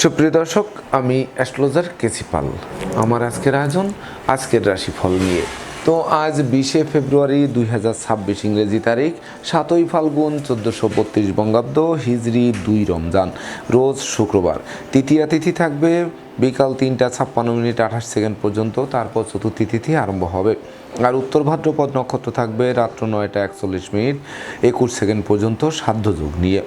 সুপ্রিয় দর্শক, আমি অ্যাস্ট্রোলজার কেসি পাল। আমার আজকের আয়োজন আজকের রাশিফল নিয়ে। তো আজ 20শে ফেব্রুয়ারি 2026 ইংরেজি তারিখ, 7ই ফাল্গুন 1432 বঙ্গাব্দ, হিজরি 2 রমজান, রোজ শুক্রবার। তৃতীয়া তিথি থাকবে বিকাল 3টা 56 মিনিট 28 সেকেন্ড পর্যন্ত, তারপর চতুর্থী তিথি আরম্ভ হবে। আর উত্তর ভাদ্রপদ নক্ষত্র থাকবে রাত্র 9টা 41 মিনিট 21 সেকেন্ড পর্যন্ত সাধ্য যোগ নিয়ে।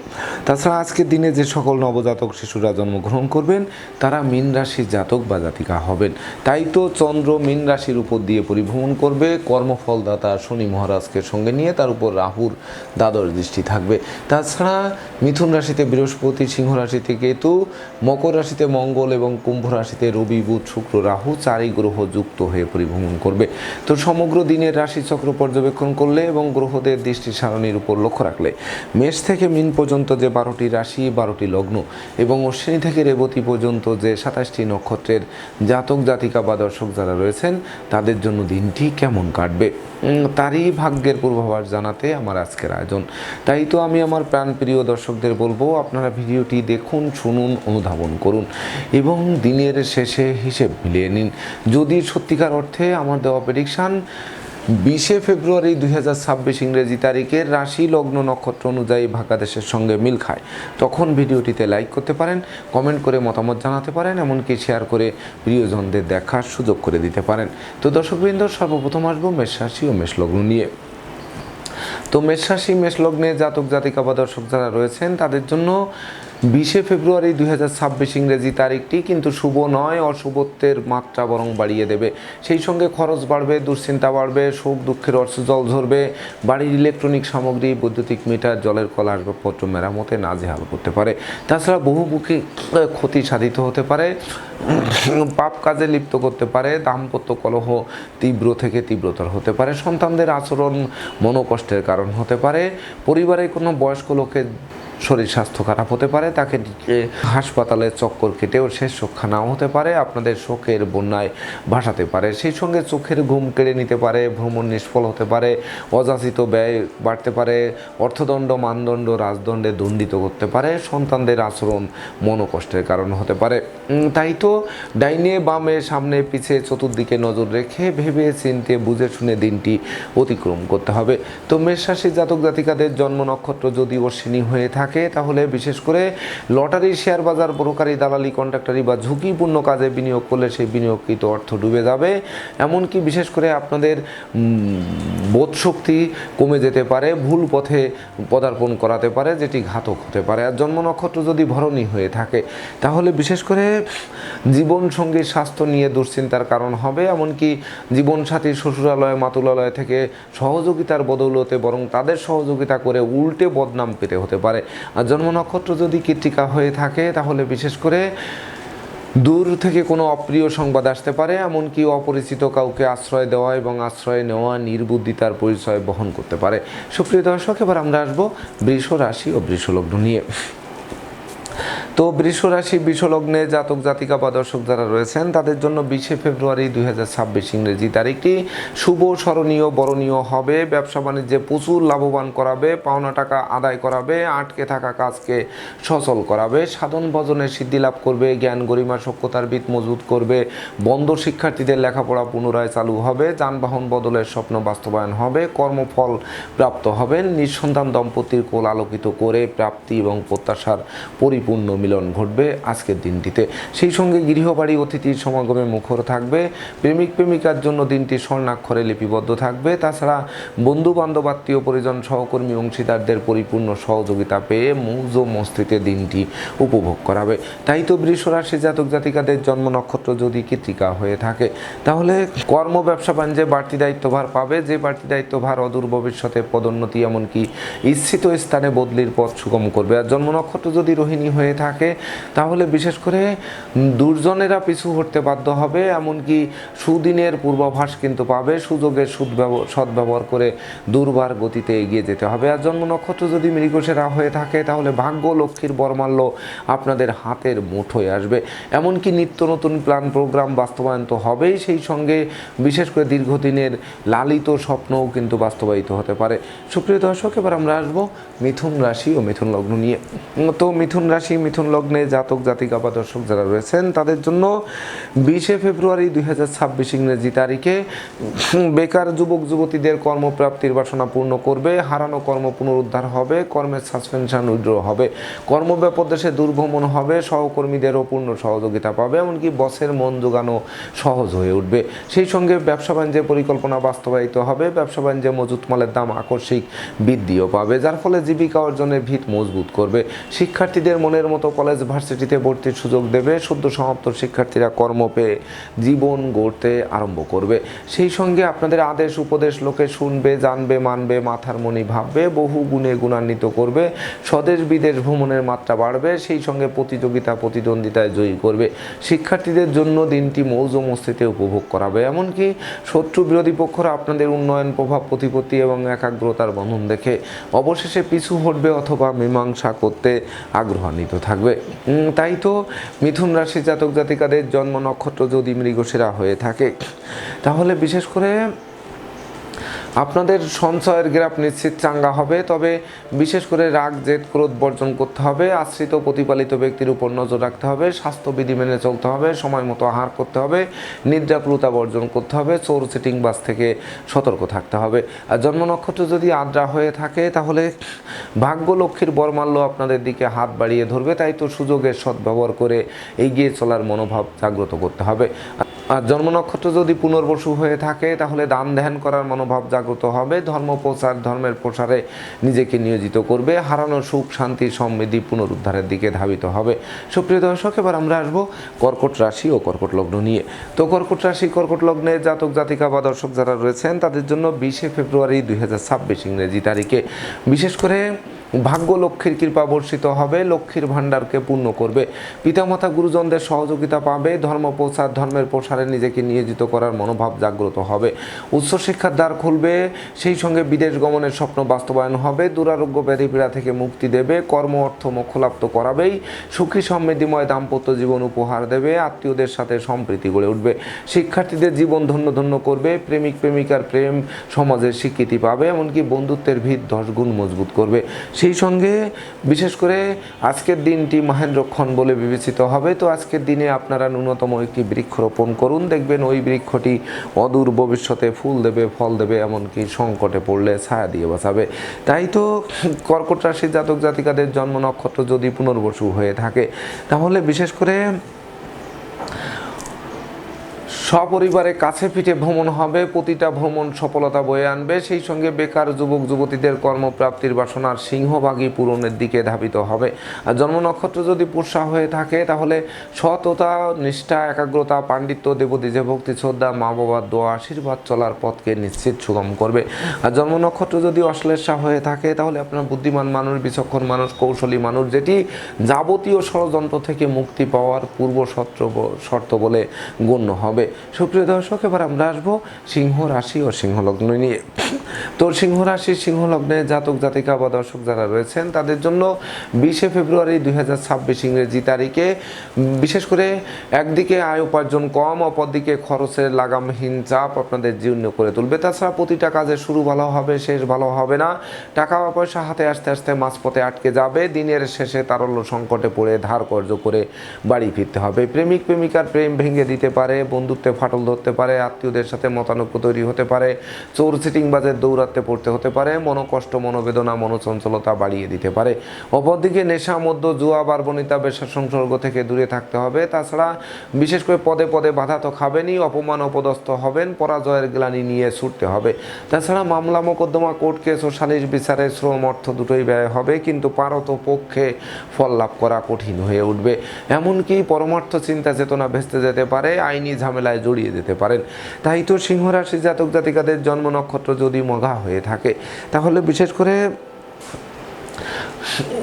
তাছাড়া আজকের দিনে যে সকল নবজাতক শিশুরা জন্মগ্রহণ করবেন তারা মীন রাশির জাতক বা জাতিকা হবেন। তাই তো চন্দ্র মীন রাশির উপর দিয়ে পরিভ্রমণ করবে কর্মফলদাতা শনি মহারাজকে সঙ্গে নিয়ে, তার উপর রাহুর দ্বাদশ দৃষ্টি থাকবে। তাছাড়া মিথুন রাশিতে বৃহস্পতি, সিংহ রাশিতে কেতু, মকর রাশিতে মঙ্গল এবং কুম্ভ রাশিতে রবি, বুধ, শুক্র, রাহু 4ই গ্রহ যুক্ত হয়ে পরিভ্রমণ করবে। তো সমগ্র দিনের রাশিচক্র পর্যবেক্ষণ করলে এবং গ্রহদের দৃষ্টি সারণীর উপর লক্ষ্য রাখলে মেষ থেকে মীন পর্যন্ত যে 12টি রাশি, 12টি লগ্ন এবং অশ্বিনী থেকে রেবতী পর্যন্ত যে 27টি নক্ষত্রের জাতক জাতিকা বা দর্শক যারা রয়েছেন তাদের জন্য দিনটি কেমন কাটবে তারই ভাগ্যের পূর্বাভাস জানাতে আমার আজকের আয়োজন। তাই তো আমি আমার প্রাণপ্রিয় দর্শকদের বলবো, আপনারা ভিডিওটি দেখুন, শুনুন, অনুধাবন করুন এবং দিনের শেষে হিসেব মিলিয়ে নিন। যদি সত্যিকার অর্থে আমার দেওয়া প্রেডিকশান 20শে ফেব্রুয়ারি 2026 ইংরেজি তারিখের রাশি, লগ্ন, নক্ষত্র অনুযায়ী ভাগ্যাদেশের সঙ্গে মিল খায়, তখন ভিডিওটিতে লাইক করতে পারেন, কমেন্ট করে মতামত জানাতে পারেন, এমনকি শেয়ার করে প্রিয়জনদের দেখার সুযোগ করে দিতে পারেন। তো দর্শকবৃন্দ, সর্বপ্রথম আসবো মেষ রাশি ও মেষ লগ্ন নিয়ে। তো মেষ রাশি মেষ লগ্নে জাতক জাতিকা বা দর্শক যারা রয়েছেন তাদের জন্য 20শে ফেব্রুয়ারি 2026 ইংরেজি তারিখটি কিন্তু শুভ নয়, অশুভত্বের মাত্রা বরং বাড়িয়ে দেবে। সেই সঙ্গে খরচ বাড়বে, দুশ্চিন্তা বাড়বে, সুখ দুঃখের অর্থ জল ঝরবে, বাড়ির ইলেকট্রনিক সামগ্রী, বৈদ্যুতিক মিটার, জলের কল, আসবাবপত্র মেরামতে নাজেহাল করতে পারে। তাছাড়া বহুমুখী ক্ষতি সাধিত হতে পারে, পাপ কাজে লিপ্ত করতে পারে, দাম্পত্য কলহ তীব্র থেকে তীব্রতর হতে পারে, সন্তানদের আচরণ মনোকষ্টের কারণ হতে পারে, পরিবারে কোনো বয়স্ক লোকের শরীর স্বাস্থ্য খারাপ হতে পারে, তাকে হাসপাতালে চক্কর কেটেও শেষ রক্ষা নাও হতে পারে, আপনাদের শোকের বন্যায় ভাসাতে পারে। সেই সঙ্গে চোখের ঘুম কেড়ে নিতে পারে, ভ্রমণ নিষ্ফল হতে পারে, অযাচিত ব্যয় বাড়তে পারে, অর্থদণ্ড, মানদণ্ড, রাজদণ্ডে দণ্ডিত করতে পারে, সন্তানদের আচরণ মনোকষ্টের কারণ হতে পারে। তাই তো ডাইনে বামে সামনে পিছে চতুর্দিকে নজর রেখে ভেবে চিন্তে বুঝে শুনে দিনটি অতিক্রম করতে হবে। তো মেষ রাশির জাতক জাতিকাদের জন্ম নক্ষত্র যদি অশ্বিনী হয়ে থাকে তাহলে বিশেষ করে লটারি, শেয়ার বাজার, ব্রোকারি, দালালি, কন্ট্রাক্টারি বা ঝুঁকিপূর্ণ কাজে বিনিয়োগ করলে সেই বিনিয়োগকৃত অর্থ ডুবে যাবে। এমনকি বিশেষ করে আপনাদের বোধশক্তি কমে যেতে পারে, ভুল পথে পদার্পণ করাতে পারে, যেটি ঘাতক হতে পারে। আর জন্ম নক্ষত্র যদি ভরণী হয়ে থাকে তাহলে বিশেষ করে জীবনসঙ্গীর স্বাস্থ্য নিয়ে দুশ্চিন্তার কারণ হবে। এমনকি জীবনসাথীর শ্বশুরালয়, মাতুলালয় থেকে সহযোগিতার বদৌলতে বরং তাদের সহযোগিতা করে উল্টে বদনাম পেতে হতে পারে। আর জন্ম নক্ষত্র যদি কৃত্তিকা হয়ে থাকে তাহলে বিশেষ করে দূর থেকে কোনো অপ্রিয় সংবাদ আসতে পারে, এমনকি অপরিচিত কাউকে আশ্রয় দেওয়া এবং আশ্রয় নেওয়া নির্বুদ্ধিতার পরিচয় বহন করতে পারে। সুপ্রিয় দর্শক, এবার আমরা আসবো বৃষ রাশি ও বৃষ লগ্ন নিয়ে। তো বৃষ রাশি বৃষ লগ্নে জাতক জাতিকা বা দর্শক যারা রয়েছেন তাদের জন্য 20শে ফেব্রুয়ারি 2026 ইংরেজি তারিখটি শুভ, স্মরণীয়, বরণীয় হবে। ব্যবসা বাণিজ্যে প্রচুর লাভবান করাবে, পাওনা টাকা আদায় করাবে, আটকে থাকা কাজকে সচল করাবে, সাধন ভজনের সিদ্ধি লাভ করবে, জ্ঞান গরিমা সক্ষতার ভিত মজবুত করবে, বন্ধ শিক্ষার্থীদের লেখাপড়া পুনরায় চালু হবে, যানবাহন বদলের স্বপ্ন বাস্তবায়ন হবে, কর্মফল প্রাপ্ত হবেন, নিঃসন্তান দম্পতির কোল আলোকিত করে প্রাপ্তি এবং প্রত্যাশার পরিপূর্ণ মিলন ঘটবে আজকের দিনটিতে। সেই সঙ্গে গৃহবাড়ি অতিথির সমাগমে মুখর থাকবে, প্রেমিক প্রেমিকার জন্য দিনটি স্বর্ণাক্ষরে লিপিবদ্ধ থাকবে। তাছাড়া বন্ধু বান্ধব, আত্মীয় পরিজন, সহকর্মী, অংশীদারদের পরিপূর্ণ সহযোগিতা পেয়ে মৌজ মস্তিতে দিনটি উপভোগ করাবে। তাই তো বৃষ রাশি জাতক জাতিকাদের জন্ম নক্ষত্র যদি কৃত্তিকা হয়ে থাকে তাহলে কর্ম, ব্যবসা বাণিজ্যে বাড়তি দায়িত্বভার পাবে, যে বাড়তি দায়িত্বভার অদূর ভবিষ্যতে পদোন্নতি এমনকি ইচ্ছিত স্থানে বদলির পথ সুগম করবে। আর জন্ম নক্ষত্র যদি রোহিণী হয়ে থাকে তাহলে বিশেষ করে দুর্জনেরা পিছু হটতে বাধ্য হবে, এমনকি সুদিনের পূর্বাভাস কিন্তু পাবে, সুযোগের সদ্ব্যবহার করে দুর্বার গতিতে এগিয়ে যেতে হবে। আর জন্ম নক্ষত্র যদি মৃগশিরা হয়ে থাকে তাহলে ভাগ্য লক্ষ্মীর বরমাল্য আপনাদের হাতের মুঠোয় আসবে, এমনকি নিত্য নতুন প্ল্যান প্রোগ্রাম বাস্তবায়ন তো হবেই, সেই সঙ্গে বিশেষ করে দীর্ঘদিনের লালিত স্বপ্নও কিন্তু বাস্তবায়িত হতে পারে। সুপ্রিয় দর্শক, এবার আমরা আসবো মিথুন রাশি ও মিথুন লগ্ন নিয়ে। তো মিথুন রাশি মিথুন মিথুন লগ্নে জাতক জাতিকা বা দর্শক যারা রয়েছেন তাদের জন্য 20শে ফেব্রুয়ারি 2026 ইংরেজি তারিখে বেকার যুবক যুবতীদের কর্মপ্রাপ্তির বাসনা পূর্ণ করবে, হারানো কর্ম পুনরুদ্ধার হবে, কর্মের সাসপেনশন উইথড্র হবে, কর্মব্যাপক দেশে দুর্ভ্রমণ হবে, সহকর্মীদেরও পূর্ণ সহযোগিতা পাবে, এমনকি বসের মন জোগানো সহজ হয়ে উঠবে। সেই সঙ্গে ব্যবসা বাণিজ্যের পরিকল্পনা বাস্তবায়িত হবে, ব্যবসা বাণিজ্যে মজুত মালের দাম আকস্মিক বৃদ্ধিও পাবে, যার ফলে জীবিকা অর্জনের ভিত মজবুত করবে। শিক্ষার্থীদের মনের মতো কলেজ ভার্সিটিতে ভর্তির সুযোগ দেবে, সদ্য সমাপ্ত শিক্ষার্থীরা কর্ম পেয়ে জীবন গড়তে আরম্ভ করবে। সেই সঙ্গে আপনাদের আদেশ উপদেশ লোকে শুনবে, জানবে, মানবে, মাথার মনি ভাববে, বহু গুণে গুণান্বিত করবে, স্বদেশ বিদেশ ভ্রমণের মাত্রা বাড়বে, সেই সঙ্গে প্রতিযোগিতা প্রতিদ্বন্দ্বিতায় জয়ী করবে। শিক্ষার্থীদের জন্য দিনটি মৌজ মস্তিতে উপভোগ করাবে, এমনকি শত্রু বিরোধী পক্ষরা আপনাদের উন্নয়ন, প্রভাব প্রতিপত্তি এবং একাগ্রতার বন্ধন দেখে অবশেষে পিছু হটবে অথবা মীমাংসা করতে আগ্রহান্বিত থাকবে। তাই তো মিথুন রাশি জাতক জাতিকাদের জন্ম নক্ষত্র যদি মৃগশিরা হয়ে থাকে তাহলে বিশেষ করে আপনাদের সঞ্চয়ের গ্রাফ নিশ্চিত চাঙ্গা হবে। তবে বিশেষ করে রাগ জেদ ক্রোধ বর্জন করতে হবে, আশ্রিত প্রতিপালিত ব্যক্তির উপর নজর রাখতে হবে, স্বাস্থ্যবিধি মেনে চলতে হবে, সময় মতো আহার করতে হবে, নিদ্রাকুলতা বর্জন করতে হবে, চোর চিটিং বাস থেকে সতর্ক থাকতে হবে। আর জন্ম নক্ষত্র যদি আদ্রা হয়ে থাকে তাহলে ভাগ্য লক্ষ্মীর বরমাল্য আপনাদের দিকে হাত বাড়িয়ে ধরবে। তাই তো সুযোগের সদ্ব্যবহার করে এগিয়ে চলার মনোভাব জাগ্রত করতে হবে। আর জন্ম নক্ষত্র যদি পুনর্বসু হয়ে থাকে তাহলে দান ধ্যান করার মনোভাব জাগ্রত হবে, ধর্ম প্রচার ধর্মের প্রসারে নিজেকে নিয়োজিত করবে, হারানো সুখ শান্তি সমৃদ্ধি পুনরুদ্ধারের দিকে ধাবিত হবে। সুপ্রিয় দর্শক, এবার আমরা আসবো কর্কট রাশি ও কর্কট লগ্ন নিয়ে। তো কর্কট রাশি কর্কট লগ্নে জাতক জাতিকা বা দর্শক যারা রয়েছেন তাদের জন্য 20শে ফেব্রুয়ারি 2026 ইংরেজি তারিখে বিশেষ করে ভাগ্য লক্ষ্মীর কৃপা বর্ষিত হবে, লক্ষ্মীর ভাণ্ডারকে পূর্ণ করবে, পিতামাতা গুরুজনদের সহযোগিতা পাবে, ধর্ম প্রচার ধর্মের প্রসারে নিজেকে নিয়োজিত করার মনোভাব জাগ্রত হবে, উচ্চশিক্ষার দ্বার খুলবে, সেই সঙ্গে বিদেশ গমনের স্বপ্ন বাস্তবায়ন হবে, দুরারোগ্য ব্যাধিপীড়া থেকে মুক্তি দেবে, কর্ম অর্থ মোক্ষলাভ তো করাবেই, সুখী সমৃদ্ধিময় দাম্পত্য জীবন উপহার দেবে, আত্মীয়দের সাথে সম্প্রীতি গড়ে উঠবে, শিক্ষার্থীদের জীবন ধন্য ধন্য করবে, প্রেমিক প্রেমিকার প্রেম সমাজের স্বীকৃতি পাবে, এমনকি বন্ধুত্বের ভিত 10 গুণ মজবুত করবে। সেই সঙ্গে বিশেষ করে আজকের দিনটি মহেন্দ্রক্ষণ বলে বিবেচিত হবে। তো আজকের দিনে আপনারা ন্যূনতম একটি বৃক্ষ রোপণ করুন, দেখবেন ওই বৃক্ষটি অদূর ভবিষ্যতে ফুল দেবে, ফল দেবে, এমনকি সংকটে পড়লে ছায়া দিয়ে বাঁচাবে। তাই তো কর্কট রাশির জাতক জাতিকাদের জন্ম নক্ষত্র যদি পুনর্বসু হয়ে থাকে তাহলে বিশেষ করে সপরিবারে কাছে পিঠে ভ্রমণ হবে, প্রতিটা ভ্রমণ সফলতা বয়ে আনবে, সেই সঙ্গে বেকার যুবক যুবতীদের কর্মপ্রাপ্তির বাসনার সিংহভাগী পূরণের দিকে ধাবিত হবে। আর জন্ম নক্ষত্র যদি পুষ্যা হয়ে থাকে তাহলে সততা নিষ্ঠা একাগ্রতা পাণ্ডিত্য দেবদ্বীজে ভক্তি শ্রদ্ধা মা বাবার দোয়া আশীর্বাদ চলার পথকে নিশ্চিত সুগম করবে। আর জন্ম নক্ষত্র যদি অশ্লেষা হয়ে থাকে তাহলে আপনার বুদ্ধিমান মানুষ, বিচক্ষণ মানুষ, কৌশলী মানুষ, যেটি যাবতীয় ষড়যন্ত্র থেকে মুক্তি পাওয়ার পূর্ব শর্ত বলে গণ্য হবে। সুপ্রিয় দর্শক, এবার আমরা আসবো সিংহ রাশি ও সিংহ লগ্ন নিয়ে। তো সিংহ রাশি সিংহ লগ্নে জাতক জাতিকা বা দর্শক যারা রয়েছেন তাদের জন্য 20শে ফেব্রুয়ারি 2026 ইংরেজি তারিখে বিশেষ করে একদিকে আয় উপার্জন কম, অপরদিকে খরচের লাগামহীন চাপ আপনাদের জীর্ণ করে তুলবে। তাছাড়া প্রতিটা কাজের শুরু ভালো হবে, শেষ ভালো হবে না, টাকা পয়সা হাতে আসতে আসতে মাঝপথে আটকে যাবে, দিনের শেষে তারল্য সংকটে পড়ে ধার কর্জ করে বাড়ি ফিরতে হবে, প্রেমিক প্রেমিকার প্রেম ভেঙে দিতে পারে, বন্ধুত্বে ফাটল ধরতে পারে, আত্মীয়দের সাথে মতানৈক্য তৈরি হতে পারে, চোর চিটিংবাজের দৌরাত্মে পড়তে হতে পারে, মনোকষ্ট মনোবেদনা মনোচঞ্চলতা বাড়িয়ে দিতে পারে। অপরদিকে নেশা মধ্য জুয়া বারবনিতা বেশা সংসর্গ থেকে দূরে থাকতে হবে। তাছাড়া বিশেষ করে পদে পদে বাধা তো খাবেনই, অপমান অপদস্থ হবেন, পরাজয়ের গ্লানি নিয়ে ছুটতে হবে। তাছাড়া মামলা মোকদ্দমা কোর্ট কেস ও সালিশ বিচারে শ্রম অর্থ দুটোই ব্যয় হবে, কিন্তু পারত পক্ষে ফল লাভ করা কঠিন হয়ে উঠবে, এমনকি পরমার্থ চিন্তা চেতনা ভেস্তে যেতে পারে, আইনি ঝামেলায় জড়িয়ে যেতে পারেন। তাই তো সিংহ রাশি জাতক জাতিকাদের জন্ম নক্ষত্র যদি মঘা হয়ে থাকে তাহলে বিশেষ করে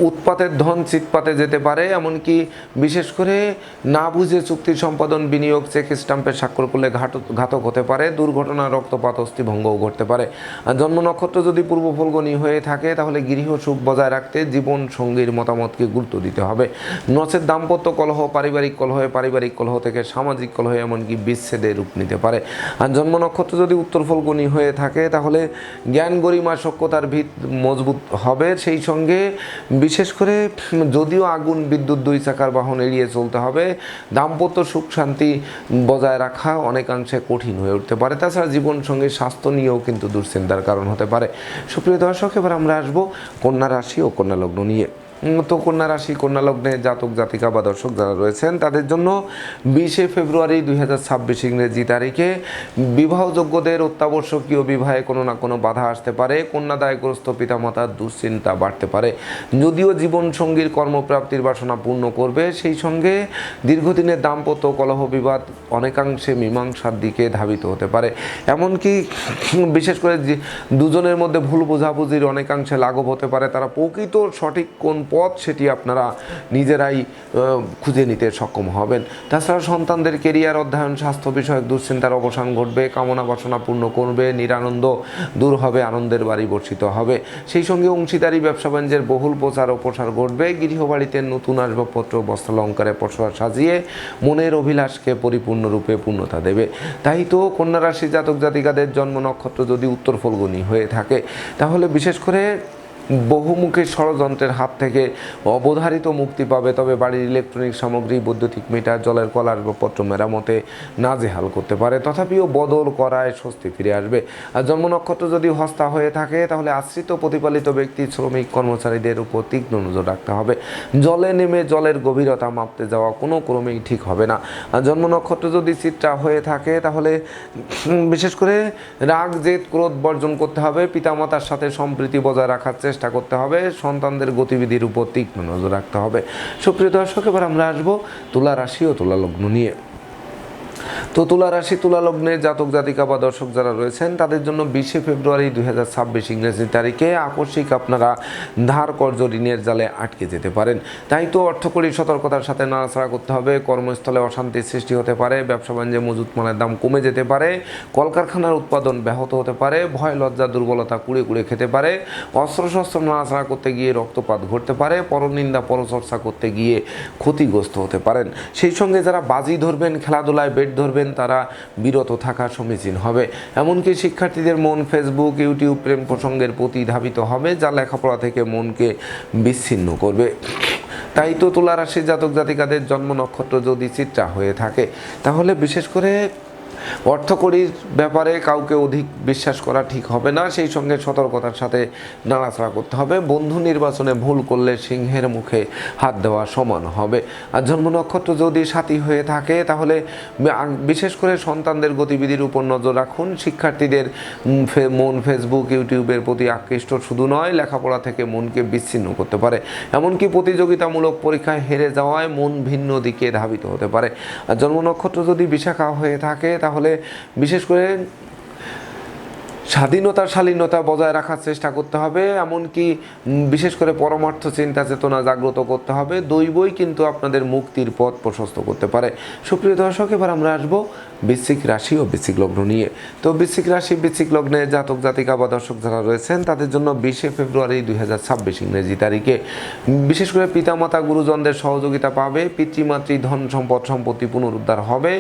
উৎপাতের ধন চিৎপাতে যেতে পারে, এমনকি বিশেষ করে না বুঝে চুক্তি সম্পাদন বিনিয়োগ চেক স্টাম্পে স্বাক্ষর করলে ঘাতক হতে পারে, দুর্ঘটনা রক্তপাত অস্থিভঙ্গও ঘটতে পারে। আর জন্ম নক্ষত্র যদি পূর্ব ফলগণী হয়ে থাকে তাহলে গৃহ সুখ বজায় রাখতে জীবন সঙ্গীর মতামতকে গুরুত্ব দিতে হবে, নচেত দাম্পত্য কলহ, পারিবারিক কলহ থেকে সামাজিক কলহ এমনকি বিচ্ছেদে রূপ নিতে পারে। আর জন্ম নক্ষত্র যদি উত্তর ফলগণী হয়ে থাকে তাহলে জ্ঞান গরিমা সক্ষতার ভিত মজবুত হবে, সেই সঙ্গে বিশেষ করে যদিও আগুন বিদ্যুৎ দুই চাকার বাহন এড়িয়ে চলতে হবে, দাম্পত্য সুখ শান্তি বজায় রাখা অনেকাংশে কঠিন হয়ে উঠতে পারে। তাছাড়া জীবনসঙ্গীর স্বাস্থ্য নিয়েও কিন্তু দুশ্চিন্তার কারণ হতে পারে। সুপ্রিয় দর্শক, এবার আমরা আসবো কন্যা রাশি ও কন্যা লগ্ন নিয়ে। তো কন্যা রাশি কন্যা লগ্নে জাতক জাতিকা বা দর্শক যারা রয়েছেন তাদের জন্য 20 ফেব্রুয়ারি 2026 ইংরেজি তারিখে বিবাহযোগ্যদের অত্যাবশ্যকীয় বিবাহে কোনো না কোনো বাধা আসতে পারে। কন্যাদায়গ্রস্ত পিতামাতার দুশ্চিন্তা বাড়তে পারে। যদিও জীবনসঙ্গীর কর্মপ্রাপ্তির বাসনা পূর্ণ করবে, সেই সঙ্গে দীর্ঘদিনের দাম্পত্য কলহ বিবাদ অনেকাংশে মীমাংসার দিকে ধাবিত হতে পারে। এমনকি বিশেষ করে দুজনের মধ্যে ভুল বোঝাবুঝির অনেকাংশে লাঘব হতে পারে। তারা প্রকৃত সঠিক কোন পথ সেটি আপনারা নিজেরাই খুঁজে নিতে সক্ষম হবেন। তাছাড়া সন্তানদের কেরিয়ার, অধ্যয়ন, স্বাস্থ্য বিষয়ক দুশ্চিন্তার অবসান ঘটবে। কামনা বাসনা পূর্ণ করবে। নিরানন্দ দূর হবে, আনন্দের বাড়ি বর্ষিত হবে। সেই সঙ্গে অংশীদারি ব্যবসা বাণিজ্যের বহুল প্রচার ও প্রসার ঘটবে। গৃহবাড়িতে নতুন আসবাবপত্র বস্ত্রালঙ্কারে পসরা সাজিয়ে মনের অভিলাষকে পরিপূর্ণরূপে পূর্ণতা দেবে। তাই তো কন্যা রাশি জাতক জাতিকাদের জন্ম নক্ষত্র যদি উত্তর ফল্গুনী হয়ে থাকে, তাহলে বিশেষ করে বহুমুখী ষড়যন্ত্রের হাত থেকে অবধারিত মুক্তি পাবে। তবে বাড়ির ইলেকট্রনিক সামগ্রী, বৈদ্যুতিক মিটার, জলের কল আসবাবপত্র মেরামতে নাজেহাল করতে পারে। তথাপিও বদল করায় স্বস্তি ফিরে আসবে। আর জন্ম নক্ষত্র যদি হস্তা হয়ে থাকে, তাহলে আশ্রিত প্রতিপালিত ব্যক্তি, শ্রমিক, কর্মচারীদের উপর তীক্ষ্ণ নজর রাখতে হবে। জলে নেমে জলের গভীরতা মাপতে যাওয়া কোনো ক্রমেই ঠিক হবে না। আর জন্ম নক্ষত্র যদি চিত্রা হয়ে থাকে, তাহলে বিশেষ করে রাগ, জেদ, ক্রোধ বর্জন করতে হবে। পিতামাতার সাথে সম্প্রীতি বজায় রাখার চেষ্টা করতে হবে। সন্তানদের গতিবিধির উপর তীক্ষ্ণ নজর রাখতে হবে। সুপ্রিয় দর্শক, এবার আমরা আসবো তুলা রাশি ও তুলা লগ্ন নিয়ে। তো তুলা রাশি তুলা লগ্নে জাতক জাতিকা বা দর্শক যারা রয়েছেন তাদের জন্য 20 ফেব্রুয়ারি 2026 ইংরেজি তারিখে আকস্মিক আপনারা ধার কর্জ ঋণের জালে আটকে যেতে পারেন। তাই তো অর্থকরী সতর্কতার সাথে নাড়াচাড়া করতে হবে। কর্মস্থলে অশান্তির সৃষ্টি হতে পারে। ব্যবসা বাণিজ্যে মজুত মালের দাম কমে যেতে পারে। কলকারখানার উৎপাদন ব্যাহত হতে পারে। ভয়, লজ্জা, দুর্বলতা কুড়ে কুড়ে খেতে পারে। অস্ত্রশস্ত্র নাড়াচাড়া করতে গিয়ে রক্তপাত ঘটতে পারে। পরনিন্দা, পরচর্চা করতে গিয়ে ক্ষতিগ্রস্ত হতে পারেন। সেই সঙ্গে যারা বাজি ধরবেন, খেলাধুলায় বেট ধরবেন, তারা বিরত থাকা সমীচীন হবে। এমনকি শিক্ষার্থীদের মন ফেসবুক, ইউটিউব প্রেম প্রসঙ্গের প্রতি ধাবিত হবে, যা লেখাপড়া থেকে মনকে বিচ্ছিন্ন করবে। তাই তো তুলা রাশির জাতক জাতিকাদের জন্ম নক্ষত্র যদি চিত্রা হয়ে থাকে, তাহলে বিশেষ করে অর্থকরীর ব্যাপারে কাউকে অধিক বিশ্বাস করা ঠিক হবে না। সেই সঙ্গে সতর্কতার সাথে নাড়াচাড়া করতে হবে। বন্ধু নির্বাচনে ভুল করলে সিংহের মুখে হাত দেওয়া সমান হবে। আর জন্ম নক্ষত্র যদি সাথী হয়ে থাকে, তাহলে বিশেষ করে সন্তানদের গতিবিধির উপর নজর রাখুন। শিক্ষার্থীদের মন ফেসবুক, ইউটিউবের প্রতি আকৃষ্ট শুধু নয়, লেখাপড়া থেকে মনকে বিচ্ছিন্ন করতে পারে। এমনকি প্রতিযোগিতামূলক পরীক্ষায় হেরে যাওয়ায় মন ভিন্ন দিকে ধাবিত হতে পারে। আর জন্ম নক্ষত্র যদি বিশাখা হয়ে থাকে, তাহলে বিশেষ করে স্বাধীনতা, শালীনতা বজায় রাখার চেষ্টা করতে হবে। এমনকি বিশেষ করে পরমার্থ চিন্তা চেতনা জাগ্রত করতে হবে। দৈবই কিন্তু আপনাদের মুক্তির পথ প্রশস্ত করতে পারে। সুপ্রিয় দর্শক, এবার আমরা আসবো বৃশ্চিক রাশি ও বৃশ্চিক লগ্ন নিয়ে। তো বৃশ্চিক রাশি বৃশ্চিক লগ্নে জাতক জাতিকা বা দর্শক যারা রয়েছেন তাদের জন্য 20 ফেব্রুয়ারি 2026 ইংরেজি তারিখে বিশেষ করে পিতামাতা, গুরুজনদের সহযোগিতা পাবে। পিতৃমাতৃ ধন সম্পদ সম্পত্তি পুনরুদ্ধার হবে।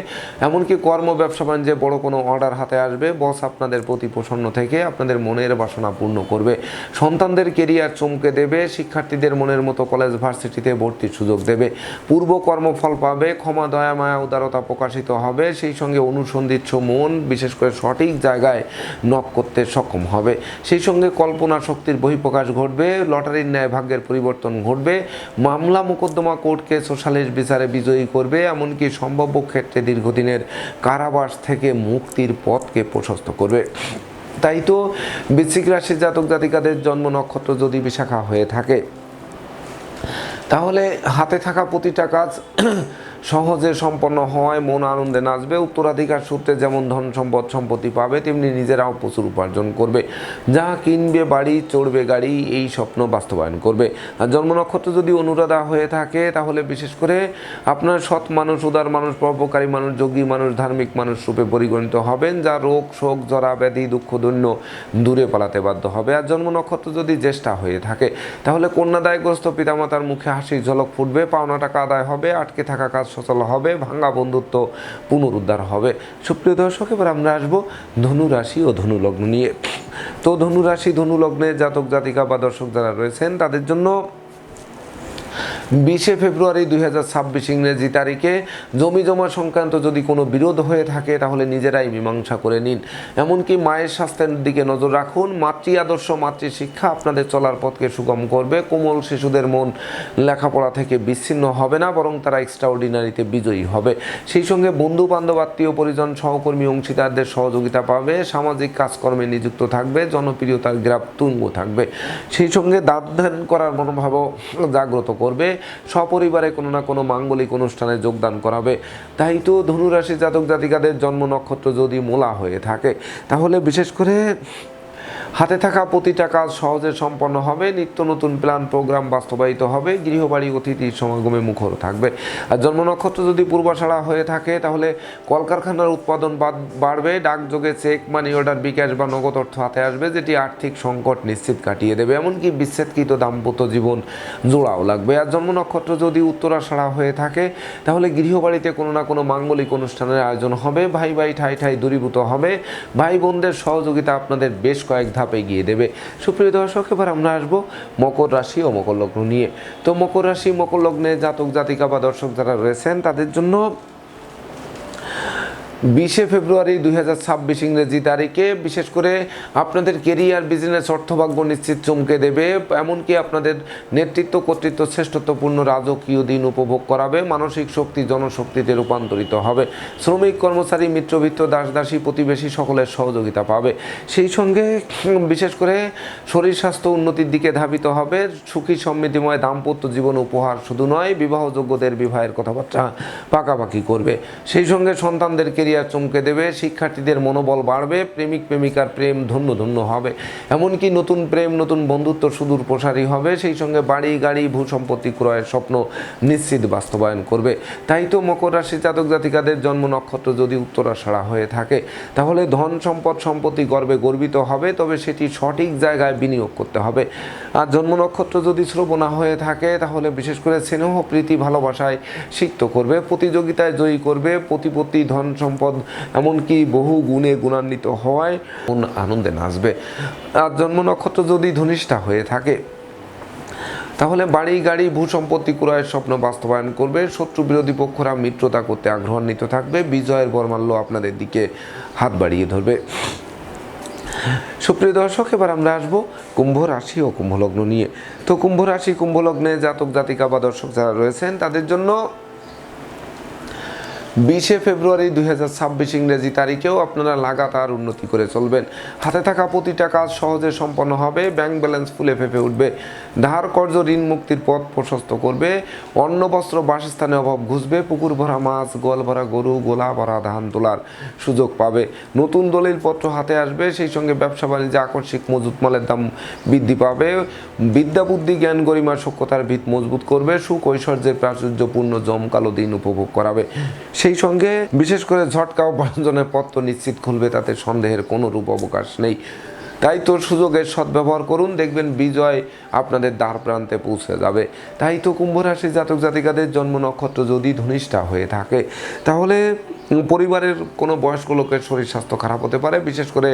এমনকি কর্ম, ব্যবসা বাণিজ্যে বড় কোনো অর্ডার হাতে আসবে। বস আপনাদের প্রতি প্রসন্ন থেকে আপনাদের মনের বাসনা পূর্ণ করবে। সন্তানদের কেরিয়ার চমকে দেবে। শিক্ষার্থীদের মনের মতো কলেজ ভার্সিটিতে ভর্তির সুযোগ দেবে। পূর্ব কর্মফল পাবে। ক্ষমা, দয়া, মায়া, উদারতা প্রকাশিত হবে। সেই সঙ্গে অনুসন্ধিৎস মন বিশেষ করে সঠিক জায়গায় নক করতে সক্ষম হবে। সেই সঙ্গে কল্পনা শক্তির বহিঃপ্রকাশ ঘটবে। লটারির ন্যায় ভাগ্যের পরিবর্তন ঘটবে। মামলা, মোকদ্দমা, কোর্ট কেস ও সালিশ বিচারে বিজয়ী করবে। এমনকি সম্ভাব্য ক্ষেত্রে দীর্ঘদিনের কারাবাস থেকে মুক্তির পথকে প্রশস্ত করবে। তাই তো বৃশ্চিক রাশির জাতক জাতিকাদের জন্ম নক্ষত্র যদি বিশাখা হয়ে থাকে, তাহলে হাতে থাকা প্রতিটা কাজ সহজে সম্পন্ন হওয়ায় মন আনন্দে নাচবে। উত্তরাধিকার সূত্রে যেমন ধন সম্পদ সম্পত্তি পাবে, তেমনি নিজেরাও প্রচুর উপার্জন করবে। যা কিনবে বাড়ি, চড়বে গাড়ি, এই স্বপ্ন বাস্তবায়ন করবে। আর জন্ম নক্ষত্র যদি অনুরাধা হয়ে থাকে, তাহলে বিশেষ করে আপনার সৎ মানুষ, উদার মানুষ, পরোপকারী মানুষ, যোগী মানুষ, ধার্মিক মানুষ রূপে পরিগণিত হবেন, যা রোগ, শোক, জরা, ব্যাধি, দুঃখ, দৈন্য দূরে পালাতে বাধ্য হবে। আর জন্ম নক্ষত্র যদি জ্যেষ্ঠা হয়ে থাকে, তাহলে কন্যাদায়গ্রস্ত পিতামাতার মুখে হাসির ঝলক ফুটবে। পাওনা টাকা আদায় হবে। আটকে থাকা কাজ সচল হবে। ভাঙ্গা বন্ধুত্ব পুনরুদ্ধার হবে। সুপ্রিয় দর্শক, এবার আমরা আসবো ধনু রাশি ও ধনু লগ্ন নিয়ে। তো ধনুরাশি ধনু লগ্নে জাতক জাতিকা বা দর্শক যারা রয়েছেন তাদের জন্য 20 ফেব্রুয়ারি 2026 ইংরেজি তারিখে জমি জমা সংক্রান্ত যদি কোনো বিরোধ হয়ে থাকে তাহলে নিজেরাই মীমাংসা করে নিন। এমনকি মায়ের স্বাস্থ্যের দিকে নজর রাখুন। মাতৃ আদর্শ মাতৃ শিক্ষা আপনাদের চলার পথকে সুগম করবে। কোমল শিশুদের মন লেখাপড়া থেকে বিচ্ছিন্ন হবে না, বরং তারা এক্সট্রাঅর্ডিনারিতে বিজয়ী হবে। সেই সঙ্গে বন্ধু বান্ধব আত্মীয় পরিজন সহকর্মী অংশীদারদের সহযোগিতা পাবে। সামাজিক কাজকর্মে নিযুক্ত থাকবে। জনপ্রিয়তার গ্রাফ তুঙ্গ থাকবে। সেই সঙ্গে দান ধ্যান করার মনোভাবও জাগ্রত করবে। সপরিবারে কোনো না কোনো মাঙ্গলিক অনুষ্ঠানে যোগদান করাবে। তাই তো ধনুরাশি জাতক জাতিকাদের জন্ম নক্ষত্র যদি মূলা হয়ে থাকে তাহলে বিশেষ করে হাতে থাকা প্রতিটা কাজ সহজে সম্পন্ন হবে। নিত্য নতুন প্ল্যান প্রোগ্রাম বাস্তবায়িত হবে। গৃহবাড়ি অতিথির সমাগমে মুখর থাকবে। আর জন্ম নক্ষত্র যদি পূর্বাষাঢ়া হয়ে থাকে তাহলে কলকারখানার উৎপাদন বাড়বে। ডাকযোগে চেক, মানি অর্ডার, বিকাশ বা নগদ অর্থ হাতে আসবে, যেটি আর্থিক সংকট নিশ্চিত কাটিয়ে দেবে। এমনকি বিচ্ছেদকৃত দাম্পত্য জীবন জোড়াও লাগবে। আর জন্ম নক্ষত্র যদি উত্তরাষাঢ়া হয়ে থাকে তাহলে গৃহবাড়িতে কোনো না কোনো মাঙ্গলিক অনুষ্ঠানের আয়োজন হবে। ভাই ভাই ঠাই ঠাই দূরীভূত হবে। ভাই বোনদের সহযোগিতা আপনাদের বেশ কয়েক ধাপে এগিয়ে দেবে। সুপ্রিয় দর্শক, এবার আমরা আসবো মকর রাশি ও মকর লগ্ন নিয়ে। তো মকর রাশি মকর লগ্নে জাতক জাতিকা বা দর্শক যারা রয়েছেন তাদের জন্য 20 ফেব্রুয়ারি 2026 ইংরেজি তারিখে বিশেষ করে আপনাদের কেরিয়ার, বিজনেস, অর্থভাগ্য নিশ্চিত চমকে দেবে। এমনকি আপনাদের নেতৃত্ব, কর্তৃত্ব, শ্রেষ্ঠত্বপূর্ণ রাজকীয় দিন উপভোগ করাবে। মানসিক শক্তি জনশক্তিতে রূপান্তরিত হবে। শ্রমিক, কর্মচারী, মিত্রভিত্ত, দাসদাসী, প্রতিবেশী সকলের সহযোগিতা পাবে। সেই সঙ্গে বিশেষ করে শরীর স্বাস্থ্য উন্নতির দিকে ধাবিত হবে। সুখী সমৃদ্ধিময় দাম্পত্য জীবন উপহার শুধু নয়, বিবাহযোগ্যদের বিবাহের কথাবার্তা পাকাপাকি করবে। সেই সঙ্গে সন্তানদের কেরিয়ার চমকে দেবে। শিক্ষার্থীদের মনোবল বাড়বে। প্রেমিক প্রেমিকার প্রেম ধন্য ধন্য হবে। এমনকি নতুন প্রেম, নতুন বন্ধুত্ব সুদূর প্রসারী হবে। সেই সঙ্গে বাড়ি, গাড়ি, ভূসম্পত্তি ক্রয়ের স্বপ্ন নিশ্চিত বাস্তবায়ন করবে। তাই তো মকর রাশি জাতক জাতিকাদের জন্ম নক্ষত্র যদি উত্তরাষাঢ়া হয়ে থাকে তাহলে ধন সম্পদ সম্পত্তি গর্বে গর্বিত হবে, তবে সেটি সঠিক জায়গায় বিনিয়োগ করতে হবে। আর জন্ম নক্ষত্র যদি শ্রবণা হয়ে থাকে তাহলে বিশেষ করে স্নেহ, প্রীতি, ভালোবাসায় সিক্ত করবে। প্রতিযোগিতায় জয়ী করবে। প্রতিপত্তি, ধন সম্পদ এমনকি বহু গুণে গুণান্বিত হওয়ায় মন আনন্দে নাচবে। আর জন্ম নক্ষত্র যদি ধনিষ্ঠা হয়ে থাকে তাহলে বাড়ি, গাড়ি, ভূসম্পত্তি ক্রয়ের স্বপ্ন বাস্তবায়ন করবে। শত্রু বিরোধী পক্ষরা মিত্রতা করতে আগ্রহান্বিত থাকবে। বিজয়ের বর্মাল্য আপনাদের দিকে হাত বাড়িয়ে ধরবে। সুপ্রিয় দর্শক, এবার আমরা আসবো কুম্ভ রাশি ও কুম্ভ লগ্ন নিয়ে। তো কুম্ভ রাশি কুম্ভ লগ্নে জাতক জাতিকা বা দর্শক যারা রয়েছেন তাদের জন্য 20 ফেব্রুয়ারি 2026 ইংরেজি তারিখেও আপনারা লাগাতার উন্নতি করে চলবেন। হাতে থাকা প্রতিটা কাজ সহজে সম্পন্ন হবে। ব্যাংক ব্যালেন্স ফুলে ফেঁপে উঠবে। ধার কর্জ ঋণ মুক্তির পথ প্রশস্ত করবে। অন্ন বস্ত্র বাসস্থানে অভাব ঘুষবে। পুকুর ভরা মাছ, গোয়াল ভরা গরু, গোলা ভরা ধান তোলার সুযোগ পাবে। নতুন দলিলপত্র হাতে আসবে। সেই সঙ্গে ব্যবসা বাণিজ্যে আকস্মিক মজুত মালের দাম বৃদ্ধি পাবে। বিদ্যা বুদ্ধি জ্ঞান গরিমার সক্ষতার ভিত মজবুত করবে। সুখ ঐশ্বর্যের প্রাচুর্যপূর্ণ জমকালো দিন উপভোগ করাবে। সেই সঙ্গে বিশেষ করে ঝটকা উপার্জনের পথ তো নিশ্চিত খুলবে, তাতে সন্দেহের কোনো রূপ অবকাশ নেই। তাই তো সুযোগের সদ্ব্যবহার করুন, দেখবেন বিজয় আপনাদের দ্বার প্রান্তে পৌঁছে যাবে। তাই তো কুম্ভ রাশি জাতক জাতিকাদের জন্ম নক্ষত্র যদি ধনিষ্ঠা হয়ে থাকে তাহলে পরিবারের কোনো বয়স্ক লোকের শরীর স্বাস্থ্য খারাপ হতে পারে। বিশেষ করে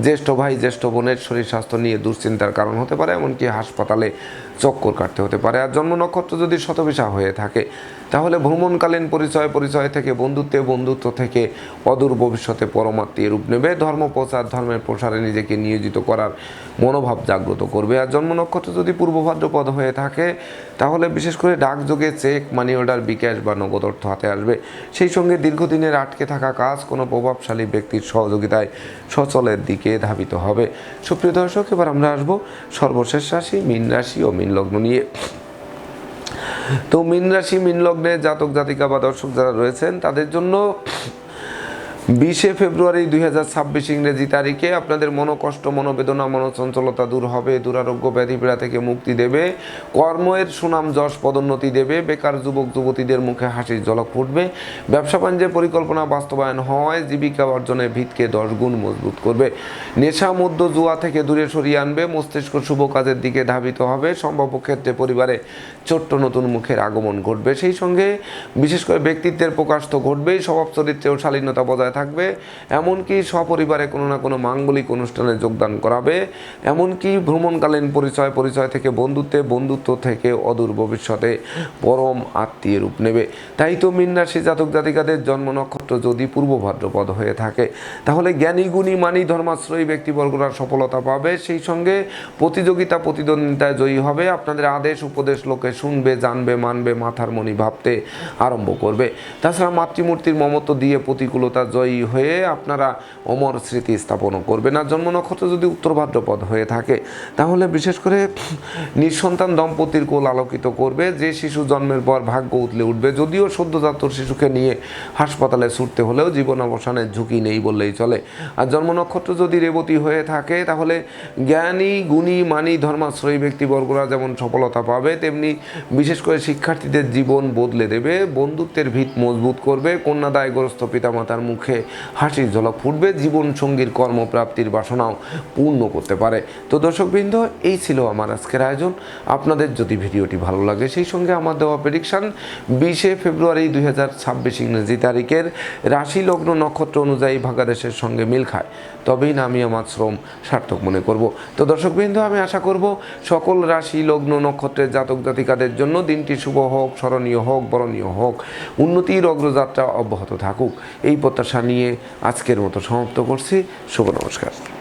জ্যেষ্ঠ ভাই, জ্যেষ্ঠ বোনের শরীর স্বাস্থ্য নিয়ে দুশ্চিন্তার কারণ হতে পারে। এমনকি হাসপাতালে চক্কর কাটতে হতে পারে। আর জন্ম নক্ষত্র যদি শতবিশা হয়ে থাকে তাহলে ভ্রমণকালীন পরিচয় থেকে বন্ধুত্ব থেকে অদূর ভবিষ্যতে পরমাত্মীয় রূপ নেবে। ধর্ম প্রচার, ধর্মের প্রসারে নিজেকে নিয়োজিত করার মনোভাব জাগ্রত করবে। আর জন্ম নক্ষত্র যদি পূর্ব ভাদ্রপদ হয়ে থাকে তাহলে বিশেষ করে ডাকযোগে চেক, মানি অর্ডার, বিকাশ বা নগদ অর্থ হাতে আসবে। সেই সঙ্গে দীর্ঘদিনের আটকে থাকা কাজ কোনো প্রভাবশালী ব্যক্তির সহযোগিতায় সচলের দিকে ধাবিত হবে। সুপ্রিয় দর্শক, এবার আমরা আসবো সর্বশেষ রাশি মীন রাশি ও মীন লগ্ন নিয়ে। তো মীন রাশি মীন লগ্নে জাতক জাতিকা বা দর্শক যারা রয়েছেন তাদের জন্য 20 ফেব্রুয়ারি 2026 ইংরেজি তারিখে আপনাদের মনোকষ্ট, মনোবেদনা, মনোচঞ্চলতা দূর হবে। দুরারোগ্য ব্যাধিপীড়া থেকে মুক্তি দেবে। কর্মের সুনাম যশ পদোন্নতি দেবে। বেকার যুবক যুবতীদের মুখে হাসির ঝলক ফুটবে। ব্যবসা বাণিজ্যের পরিকল্পনা বাস্তবায়ন হয়। জীবিকা অর্জনের ভিতকে 10 গুণ মজবুত করবে। নেশা, মধ্য, জুয়া থেকে দূরে সরিয়ে আনবে। মস্তিষ্ক শুভ কাজের দিকে ধাবিত হবে। সম্ভাব্য ক্ষেত্রে পরিবারে ছোট্ট নতুন মুখের আগমন ঘটবে। সেই সঙ্গে বিশেষ করে ব্যক্তিত্বের প্রকাশ তো ঘটবেই। স্বভাব চরিত্রেও শালীনতা বজায় থাকবে, এমনকি সপরিবারে কোনো না কোনো মাঙ্গলিক অনুষ্ঠানে যোগদান করাবে, এমনকি ভ্রমণকালীন পরিচয় থেকে বন্ধুত্ব থেকে অদূর ভবিষ্যতে পরম আত্মীয় রূপ নেবে। তাই তো মীন রাশি জাতক জাতিকাদের জন্ম নক্ষত্র যদি পূর্ব ভাদ্রপদ হয়ে থাকে, তাহলে জ্ঞানী গুণী মানী ধর্মাশ্রয়ী ব্যক্তিবর্গরা সফলতা পাবে, সেই সঙ্গে প্রতিদ্বন্দ্বিতায় জয়ী হবে। আপনাদের আদেশ উপদেশ লোকে শুনবে, জানবে, মানবে, মাথার মনি ভাবতে আরম্ভ করবে। তাছাড়া মাতৃমূর্তির মমত্ব দিয়ে প্রতিকূলতা জয়ী হয়ে আপনারা অমর স্মৃতি স্থাপনও করবেন। আর জন্ম নক্ষত্র যদি উত্তর ভাদ্রপদ হয়ে থাকে, তাহলে বিশেষ করে নিঃসন্তান দম্পতির কোল আলোকিত করবে। যে শিশু জন্মের পর ভাগ্য উতলে উঠবে, যদিও সদ্যজাত শিশুকে নিয়ে হাসপাতালে ছুটতে হলেও জীবন অবসানের ঝুঁকি নেই বললেই চলে। আর জন্ম নক্ষত্র যদি রেবতী হয়ে থাকে, তাহলে জ্ঞানী গুণী মানী ধর্মাশ্রয়ী ব্যক্তিবর্গরা যেমন সফলতা পাবে, তেমনি বিশেষ করে শিক্ষার্থীদের জীবন বদলে দেবে, বন্ধুত্বের ভিত মজবুত করবে, কন্যাদায়গ্রস্ত পিতামাতার মুখে হাসির ঝলক ফুটবে, জীবন সঙ্গীর কর্মপ্রাপ্তির বাসনাও পূর্ণ করতে পারে। তো দর্শকবৃন্দ, এই ছিল আমার আজকের আয়োজন। আপনাদের যদি ভিডিওটি ভালো লাগে, সেই সঙ্গে আমার দেওয়া প্রেডিকশান 20শে ফেব্রুয়ারি 2026 ইংরেজি তারিখের রাশি লগ্ন নক্ষত্র অনুযায়ী ভাগাদেশের সঙ্গে মিল খায়, তবেই না আমি আমার শ্রম সার্থক মনে করব। তো দর্শকবৃন্দ, আমি আশা করব সকল রাশি লগ্ন নক্ষত্রের জাতক জাতিকাদের জন্য দিনটি শুভ হোক, স্মরণীয় হোক, বরণীয় হোক, উন্নতির অগ্রযাত্রা অব্যাহত থাকুক, এই প্রত্যাশা নিয়ে আজকের মতো সমাপ্ত করছি। শুভ নমস্কার।